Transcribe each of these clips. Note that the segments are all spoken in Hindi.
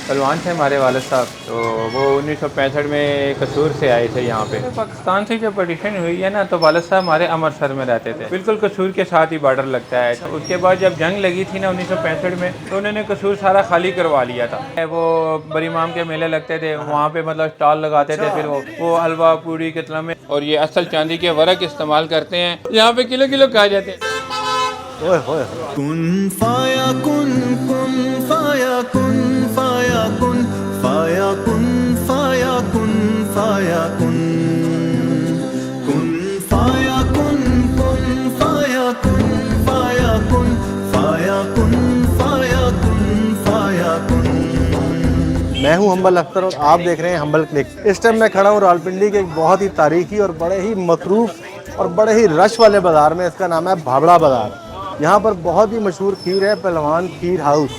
पहलवान थे हमारे वालिद साहब, तो वो 1965 में कसूर से आए थे यहाँ पे। पाकिस्तान से जब पार्टीशन हुई है ना, तो वालिद साहब हमारे अमृतसर में रहते थे, बिल्कुल कसूर के साथ ही बॉर्डर लगता है। तो उसके बाद जब जंग लगी थी ना 1965 में, तो उन्होंने कसूर सारा खाली करवा लिया था। वो बड़ी इमाम के मेले लगते थे, वहाँ पे मतलब स्टॉल लगाते थे, फिर वो हलवा पूड़ी कितना में, और ये असल चांदी के वर्क इस्तेमाल करते हैं, यहाँ पे किलो किलो कहा जाते हैं। ओए होए कुन फाया कुन कुन फाया कुन फाया कुन फाया कुन फाया कुन फाया कुन कुन फाया कुन कुन फाया कुन फाया कुन फाया कुन फाया कुन फाया कुन। मैं हूं हम्बल अख्तर और आप देख रहे हैं हम्बल क्लिक। इस टाइम मैं खड़ा हूं रावलपिंडी के एक बहुत ही तारीखी और बड़े ही मसरूफ और बड़े ही रश वाले बाज़ार में। इसका नाम है भाबड़ा बाज़ार। यहाँ पर बहुत ही मशहूर खीर है पहलवान खीर हाउस।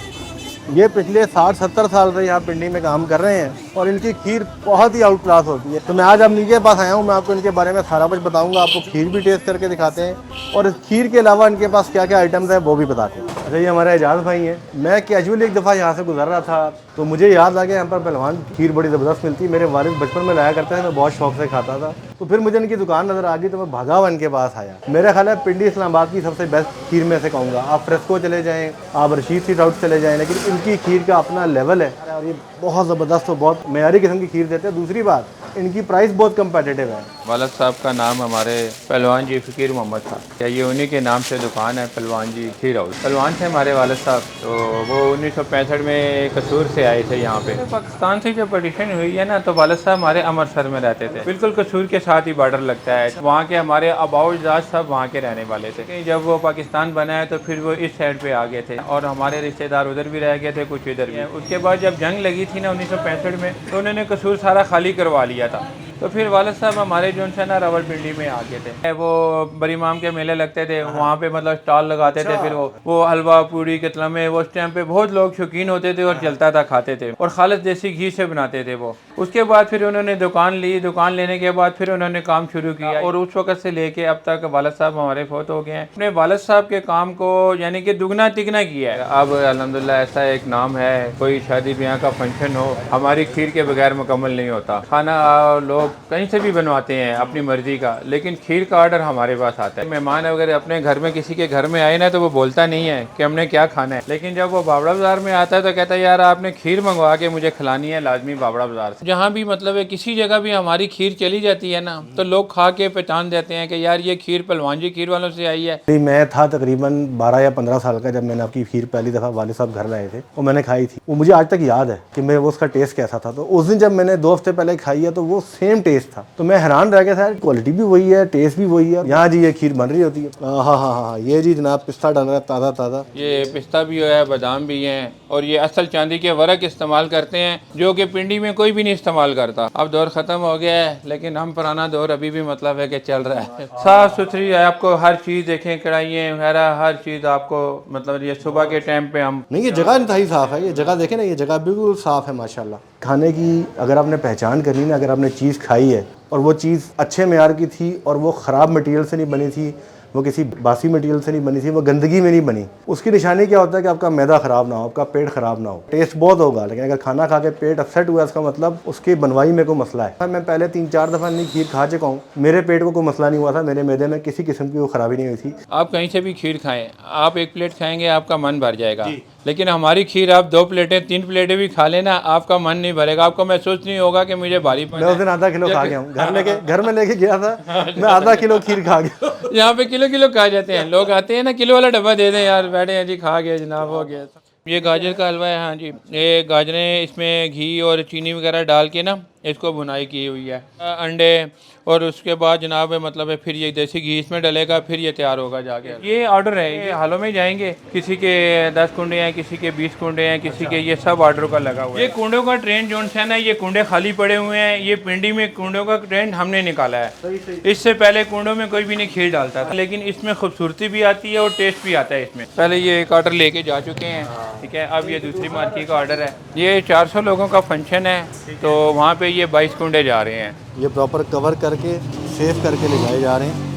ये पिछले 60-70 साल से यहाँ पिंडी में काम कर रहे हैं और इनकी खीर बहुत ही आउट क्लास होती है। तो मैं आज आप इनके पास आया हूँ, मैं आपको इनके बारे में सारा कुछ बताऊँगा, आपको खीर भी टेस्ट करके दिखाते हैं और इस खीर के अलावा इनके पास क्या क्या आइटम्स हैं वो भी बताते हैं। अच्छा, ये हमारे एजाज भाई हैं। मैं कैजुअली एक दफ़ा यहाँ से गुजर रहा था तो मुझे याद आ गया यहाँ पर पहलवान खीर बड़ी ज़बरदस्त मिलती है। मेरे वालिद बचपन में लाया करते थे, मैं बहुत शौक से खाता था। तो फिर मुझे इनकी दुकान नज़र आ गई तो मैं भागा हुआ इनके पास आया। मेरा ख्याल है पिंडी इस्लामाबाद की सबसे बेस्ट खीर में से कहूँगा। आप फ्रेस्को चले जाएँ, आप रशीद स्ट्रीट आउट चले जाएँ, लेकिन इनकी खीर का अपना लेवल है और ये बहुत ज़बरदस्त और बहुत मेयारी किस्म की खीर देते हैं। दूसरी बात, इनकी प्राइस बहुत कम्पेटिटिव है। वालिद साहब का नाम हमारे पहलवान जी फ़कीर मोहम्मद था, क्या ये उन्हीं के नाम से दुकान है पहलवान जी खीर हाउस। पहलवान थे हमारे वालिद साहब, तो वो 1965 में कसूर से आए थे यहाँ पे। पाकिस्तान से जब पार्टीशन हुई है ना, तो वालिद साहब हमारे अमृतसर में रहते थे, बिल्कुल कसूर के साथ ही बॉर्डर लगता है। वहाँ के हमारे अबाउजाद साहब वहाँ के रहने वाले थे। जब वो पाकिस्तान बना है तो फिर वो इस साइड पे आ गए थे और हमारे रिश्तेदार उधर भी रह गए थे, कुछ इधर भी। उसके बाद जब जंग लगी थी ना 1965 में, तो उन्होंने कसूर सारा खाली करवा लिया था। तो फिर वालिद साहब हमारे जो है ना रावलपिंडी में आ गए थे। वो बड़ी इमाम के मेले लगते थे, वहाँ पे मतलब स्टॉल लगाते थे, फिर वो हलवा पूड़ी कितना में, वो उस टाइम पे बहुत लोग शौकीन होते थे और चलता था, खाते थे और खालिद देसी घी से बनाते थे वो। उसके बाद फिर उन्होंने दुकान ली, दुकान लेने के बाद फिर उन्होंने काम शुरू किया और उस वक्त से लेके अब तक वालिद साहब हमारे फौत हो गए हैं। अपने वालिद साहब के काम को यानी कि दुगना तिगना किया है। अब अल्हम्दुलिल्लाह ऐसा एक नाम है, कोई शादी ब्याह का फंक्शन हो, हमारी खीर के बगैर मुकम्मल नहीं होता। खाना लोग कहीं से भी बनवाते हैं अपनी मर्जी का, लेकिन खीर का ऑर्डर हमारे पास आता है। मेहमान अगर अपने घर में किसी के घर में आए ना, तो वो बोलता नहीं है कि हमने क्या खाना है, लेकिन जब वो बाबड़ा बाजार में आता है तो कहता है यार आपने खीर मंगवा के मुझे खिलानी है लाजमी बाबड़ा बाजार से। जहाँ भी मतलब है किसी जगह भी हमारी खीर चली जाती है ना, तो लोग खा के पहचान देते हैं कि यार ये खीर पहलवान जी खीर वालों से आई है। मैं था तकरीबन 12 या 15 साल का जब मैंने आपकी खीर पहली दफ़ा वालिद साहब घर लाए थे और मैंने खाई थी। वो मुझे आज तक याद है कि मैं वो उसका टेस्ट कैसा था। तो उस दिन जब मैंने 2 हफ्ते पहले खाई है तो वो सेम टेस्ट था। तो मैं हैरान रह गया था, क्वालिटी भी वही है, टेस्ट भी वही है। यहाँ जी ये खीर बन रही होती है। हाँ हाँ हाँ, ये जी जनाब पिस्ता डाल रहा है ताज़ा ताज़ा। ये पिस्ता भी है, बादाम भी हैं और ये असल चांदी के वर्क इस्तेमाल करते हैं, जो कि पिंडी में कोई भी नहीं इस्तेमाल करता। अब दौर ख़त्म हो गया है, लेकिन हम पुराना दौर अभी भी मतलब है कि चल रहा है। साफ़ सुथरी है, आपको हर चीज़ देखें, कढ़ाइयाँ वगैरह हर चीज़ आपको मतलब ये सुबह के टाइम पे हम नहीं, ये जगह इंतहाई साफ़ है। ये जगह देखें ना, ये जगह बिल्कुल साफ़ है माशाल्लाह। खाने की अगर आपने पहचान करनी ना, अगर आपने चीज़ खाई है और वो चीज़ अच्छे मेयार की थी और वो ख़राब मटेरियल से नहीं बनी थी, वो किसी बासी मटेरियल से नहीं बनी थी, वो गंदगी में नहीं बनी, उसकी निशानी क्या होता है कि आपका मैदा ख़राब ना हो, आपका पेट ख़राब ना हो। टेस्ट बहुत होगा, लेकिन अगर खाना खा के पेट अपसेट हुआ, इसका मतलब उसकी बनवाई में कोई मसला है। मैं पहले 3-4 दफ़ा नहीं खीर खा चुका हूँ, मेरे पेट को कोई मसला नहीं हुआ था, मेरे मैदे में किसी किस्म की वो ख़राबी नहीं हुई थी। आप कहीं से भी खीर खाएं, आप एक प्लेट खाएंगे आपका मन भर जाएगा, लेकिन हमारी खीर आप 2 प्लेटें 3 प्लेटें भी खा लेना, आपका मन नहीं भरेगा, आपको महसूस नहीं होगा कि मुझे भारी मैं उस दिन आधा किलो खा गया हूँ। घर में लेके गया था, मैं आधा किलो खीर खा गया। यहाँ पे किलो किलो खा जाते हैं लोग, आते हैं ना किलो वाला डब्बा दे दें यार, बैठे हैं जी खा गए जनाब हो गया। ये गाजर का हलवा है, हाँ जी, ये गाजरें इसमें घी और चीनी वगैरह डाल के ना इसको भुनाई की हुई है, अंडे और उसके बाद जनाब मतलब है फिर ये देसी घी इसमें डलेगा, फिर ये तैयार होगा जाके। ये ऑर्डर है, ये हालों में जाएंगे, किसी के 10 कुंडे हैं, किसी के 20 कुंडे हैं, किसी के ये सब ऑर्डर का लगा हुआ है। ये कुंडों का ट्रेंड जो है ना, ये कुंडे खाली पड़े हुए हैं, ये पिंडी में कुंडों का ट्रेंड हमने निकाला है। इससे पहले कुंडों में कोई भी नहीं खीर डालता था, लेकिन इसमें खूबसूरती भी आती है और टेस्ट भी आता है इसमें। पहले ये एक ऑर्डर लेके जा चुके हैं, ठीक है, अब ये दूसरी मार्की का ऑर्डर है। ये 400 लोगों का फंक्शन है, तो वहाँ पे ये 22 कुंडे जा रहे हैं। ये प्रॉपर कवर करके सेव करके ले जाए जा रहे हैं।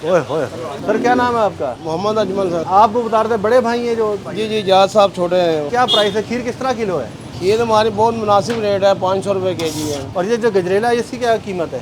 ओए होए, सर क्या नाम है आपका? मोहम्मद अजमल सर। आप वो बता रहे थे बड़े भाई हैं जो, जी जी, जाद साहब छोटे हैं। क्या प्राइस है? खीर किस तरह किलो है? खीर हमारी बहुत मुनासिब रेट है, 500 रुपये केजी है। और ये जो गजरेला है इसकी क्या कीमत है?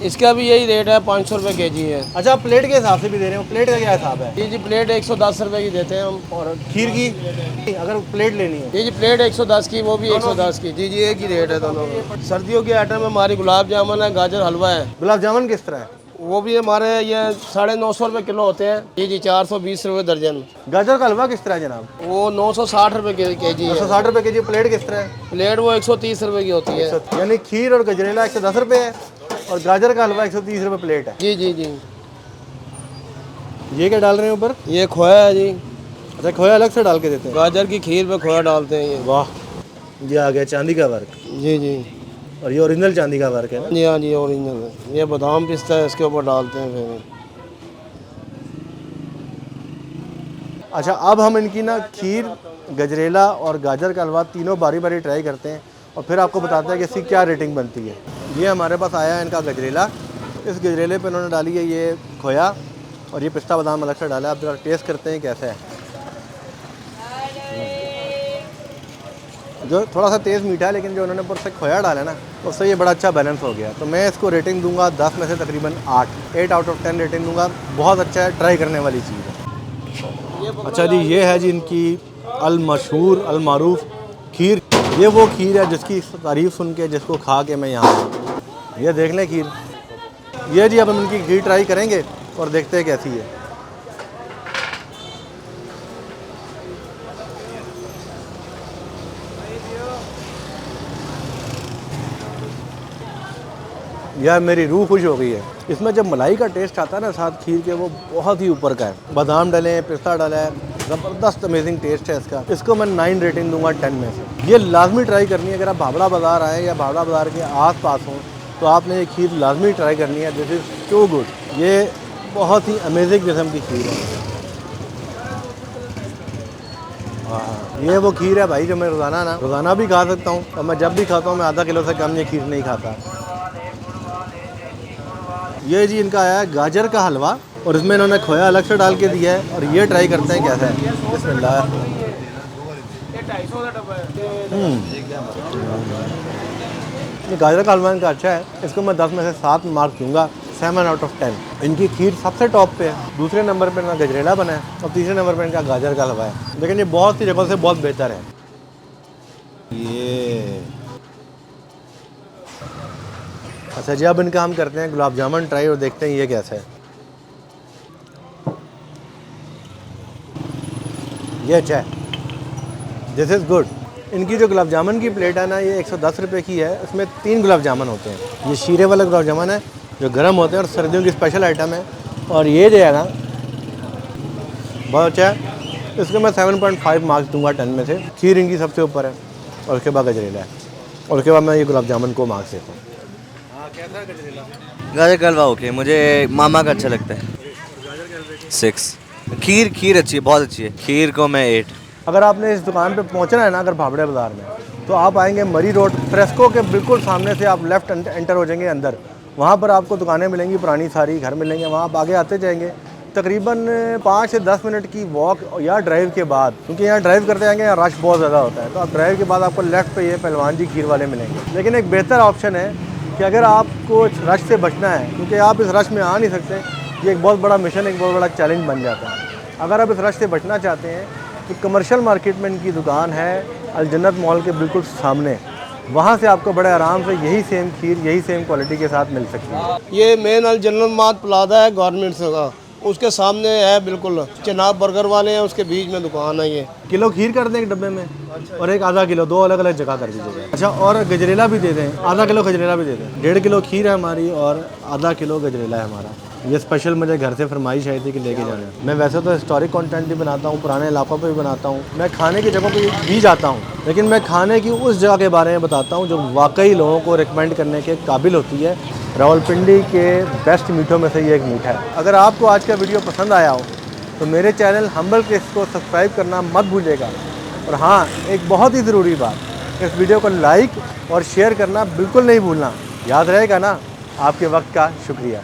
इसका भी यही रेट है, 500 रुपये केजी है। अच्छा, आप प्लेट के हिसाब से भी दे रहे हो? प्लेट का क्या हिसाब है? जी प्लेट 110 रुपये की देते हैं हम। और खीर की अगर प्लेट लेनी है? जी प्लेट 110 की, वो भी 110 की। जी एक ही रेट है दोनों में। सर्दियों के आइटम में हमारी गुलाब जामुन है, गाजर हलवा है। गुलाब जामुन किस तरह है? वो भी हमारे ये 950 रुपये किलो होते हैं। जी 420 रुपये दर्जन। गाजर का हलवा किस तरह है जनाब? वो 960 रुपये केजी है। 260 रुपये केजी। प्लेट किस तरह है? प्लेट वो 130 रुपये की होती है। यानी खीर और गजरेला 110 रुपये है और गाजर का हलवा 130 रुपये प्लेट है। जी जी जी। ये क्या डाल रहे हैं ऊपर? ये खोया है जी। अच्छा, खोया अलग से डाल के देते हैं? गाजर की खीर पे खोया डालते हैं ये। वाह, ये आ गया चांदी का वर्क। जी जी। और ये ओरिजिनल चांदी का वर्क है ना? जी हाँ जी, ओरिजिनल है। ये बादाम पिस्ता है, इसके ऊपर डालते हैं फिर। अच्छा, अब हम इनकी ना खीर, गजरेला और गाजर का हलवा तीनों बारी बारी ट्राई करते हैं और फिर आपको बताते हैं कि इसकी क्या रेटिंग बनती है। ये हमारे पास आया है इनका गजरेला। इस गजरेले पे इन्होंने डाली है ये खोया और ये पिस्ता बादाम अलग से डाला है। आप जरा टेस्ट करते हैं कैसा है। जो थोड़ा सा तेज़ मीठा है, लेकिन जो उन्होंने ऊपर से खोया डाला है ना, उससे ये बड़ा अच्छा बैलेंस हो गया। तो मैं इसको रेटिंग दूंगा 10 में से तकरीबन 8 आउट ऑफ 10 रेटिंग दूंगा। बहुत अच्छा है, ट्राई करने वाली चीज़ है। अच्छा जी, ये है जी इनकी अल मशहूर अल मारूफ खीर। ये वो खीर है जिसकी तारीफ़ सुन के, जिसको खा के मैं यहाँ आया। ये देख लें खीर। ये जी अब हम इनकी खीर ट्राई करेंगे और देखते हैं कैसी है। यार मेरी रूह खुश हो गई है। इसमें जब मलाई का टेस्ट आता है ना साथ खीर के, वो बहुत ही ऊपर का है। बादाम डले हैं, पिस्ता डाला है, ज़बरदस्त अमेजिंग टेस्ट है इसका। इसको मैं 9 रेटिंग दूंगा 10 में से। ये लाजमी ट्राई करनी है। अगर आप भावड़ा बाज़ार आए या भावड़ा बाज़ार के आस पास हों तो आपने ये खीर लाजमी ट्राई करनी है। This is so good. ये बहुत ही अमेजिंग किस्म की खीर है। हाँ, ये वो खीर है भाई जो मैं रोज़ाना भी खा सकता हूँ और मैं जब भी खाता हूँ मैं आधा किलो से कम ये खीर नहीं खाता। ये जी इनका आया है गाजर का हलवा और इसमें इन्होंने खोया अलग से डाल के दिया है और ये ट्राई करते हैं कैसा है। बिस्मिल्लाह। ये गाजर का हलवा इनका अच्छा है। इसको मैं 10 में से 7 मार्क दूंगा, 7 आउट ऑफ 10। इनकी खीर सबसे टॉप पे है। दूसरे नंबर पर इनका गजरेला बना है और तीसरे नंबर पर इनका गाजर का हलवा है। लेकिन ये बहुत सी जगहों से बहुत बेहतर है। ये अच्छा जी, अब इनका हम करते हैं गुलाब जामुन ट्राई और देखते हैं ये कैसा है। ये अच्छा है, दिस इज़ गुड। इनकी जो गुलाब जामुन की प्लेट है ना, ये 110 रुपये की है। इसमें 3 गुलाब जामुन होते हैं। ये शीरे वाला गुलाब जामुन है जो गर्म होते हैं और सर्दियों की स्पेशल आइटम है। और ये जो है ना बहुत अच्छा है। इसको मैं 7.5 मार्क्स दूंगा 10 में से। खीर इनकी सबसे ऊपर है और उसके बाद गजरेला है और उसके बाद मैं ये गुलाब जामुन को मार्क्स देता हूँ। कैसा गजरेला? गाजर का हलवा ओके, मुझे मामा का अच्छा लगता है। 6। खीर अच्छी है, बहुत अच्छी है। खीर को मैं 8। अगर आपने इस दुकान पे पहुंचना है ना, अगर भावड़े बाज़ार में, तो आप आएंगे मरी रोड, फ्रेस्को के बिल्कुल सामने से आप लेफ़्ट एंटर हो जाएंगे अंदर। वहाँ पर आपको दुकानें मिलेंगी, पुरानी सारी घर मिलेंगे। वहाँ आप आगे आते जाएंगे, तकरीबन 5 से 10 मिनट की वॉक या ड्राइव के बाद, क्योंकि यहाँ ड्राइव करते जाएंगे, यहाँ रश बहुत ज़्यादा होता है, तो आप ड्राइव के बाद आपको लेफ़्ट पे ये पहलवान जी खीर वाले मिलेंगे। लेकिन एक बेहतर ऑप्शन है कि अगर आपको रश से बचना है, क्योंकि आप इस रश में आ नहीं सकते, ये एक बहुत बड़ा मिशन, एक बहुत बड़ा चैलेंज बन जाता है। अगर आप इस रश से बचना चाहते हैं तो कमर्शियल मार्केट में इनकी दुकान है अल जन्नत मॉल के बिल्कुल सामने। वहाँ से आपको बड़े आराम से यही सेम खीर, यही सेम क्वालिटी के साथ मिल सकती है। ये मेन अल जन्नत मात प्लाजा है गवर्नमेंट्स का, उसके सामने है बिल्कुल। चनाब बर्गर वाले हैं, उसके बीच में दुकान है। ये किलो खीर कर दें एक डब्बे में और एक आधा किलो, 2 अलग अलग जगह कर दीजिएगा। अच्छा, और गजरेला भी दे दें, आधा किलो गजरेला भी दे दें। 1.5 किलो खीर है हमारी और आधा किलो गजरेला है हमारा। ये स्पेशल मुझे घर से फरमाइश आई थी कि लेके जाना है। मैं वैसे तो हिस्टोरिक कंटेंट भी बनाता हूँ, पुराने इलाकों पे भी बनाता हूँ, मैं खाने की जगहों पे भी जाता हूँ, लेकिन मैं खाने की उस जगह के बारे में बताता हूँ जो वाकई लोगों को रिकमेंड करने के काबिल होती है। रावलपिंडी के बेस्ट मीठों में से ये एक मीठा है। अगर आपको आज का वीडियो पसंद आया हो तो मेरे चैनल हम्बल क्रिस्प को सब्सक्राइब करना मत भूलिएगा। और हाँ, एक बहुत ही ज़रूरी बात, इस वीडियो को लाइक और शेयर करना बिल्कुल नहीं भूलना। याद रहेगा ना? आपके वक्त का शुक्रिया।